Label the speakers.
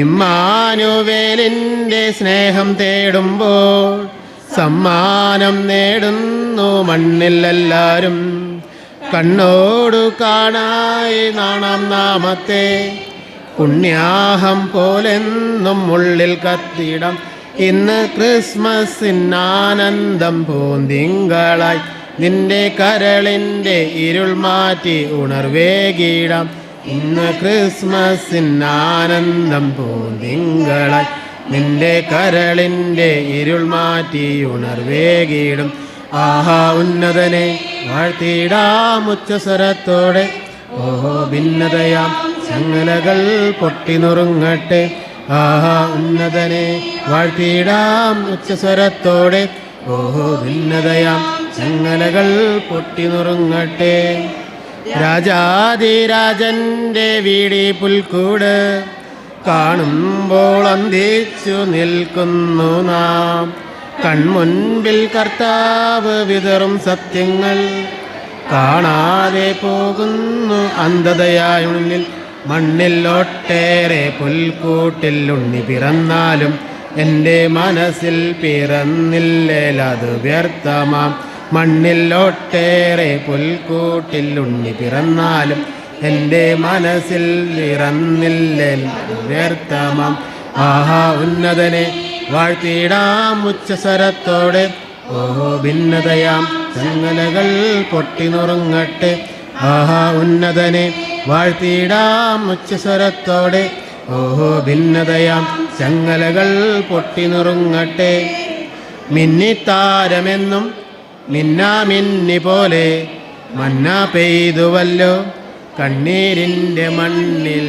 Speaker 1: ഇമ്മാനുവേലിൻ്റെ സ്നേഹം തേടുമ്പോൾ സമ്മാനം നേടുന്നു മണ്ണിലെല്ലാരും. കണ്ണോടു കാണായി നാണം നാമത്തെ പുണ്യാഹം പോലെന്നും ഉള്ളിൽ കത്തിടം. ഇന്ന് ക്രിസ്മസിനാനന്ദം പൂന്തിങ്കളായി നിന്റെ കരളിൻ്റെ ഇരുൾ മാറ്റി ഉണർവേകിടാം. ഇന്ന് ക്രിസ്മസിനാനന്ദം പൂന്തിങ്കളായി നിന്റെ കരളിൻ്റെ ഇരുൾ മാറ്റി ഉണർവേകിടും. ആഹാ ഉന്നതനെ വാഴ്ത്തിടാം ഉച്ചസ്വരത്തോടെ. ഓഹോ ഭിന്നതയാം ചങ്ങലകൾ പൊട്ടി നുറുങ്ങട്ടെ. ആഹാ ഉന്നതനെ വാഴ്ത്തിടാം ഉച്ചസ്വരത്തോടെ. ഓഹോ ഭിന്നതയാം ചങ്ങലകൾ പൊട്ടി നുറുങ്ങട്ടെ. രാജാതിരാജന്റെ വീടി പുൽക്കൂട് കാണുമ്പോൾ അന്തിച്ചു നിൽക്കുന്നു നാം. കൺമുൻപിൽ കർത്താവ് വിതറും സത്യങ്ങൾ കാണാതെ പോകുന്നു അന്ധതയായുള്ളിൽ. മണ്ണിൽ ഒട്ടേറെ പുൽക്കൂട്ടിൽ ഉണ്ണി പിറന്നാലും എൻ്റെ മനസ്സിൽ പിറന്നില്ലേലത് വ്യർത്ഥമാം. മണ്ണിൽ ഒട്ടേറെ പുൽക്കൂട്ടിൽ ഉണ്ണി പിറന്നാലും എൻ്റെ മനസ്സിൽ പിറന്നില്ലേൽ വ്യർത്ഥമാം. ആഹാ ഉന്നതനെ വാഴ്ത്തിടാം ഉച്ചസ്വരത്തോടെ. ഓഹോ ഭിന്നതയാം ചങ്ങലകൾ പൊട്ടി നുറുങ്ങട്ടെ. ആഹാ ഉന്നതനെ വാഴ്ത്തിടാം ഉച്ചസ്വരത്തോടെ. ഓഹോ ഭിന്നതയാം ചങ്ങലകൾ പൊട്ടി നുറുങ്ങട്ടെ. മിന്നിത്താരമെന്നും മിന്നാമിന്നി പോലെ മന്ന പെയ്തുവല്ലോ കണ്ണീരിൻ്റെ മണ്ണിൽ.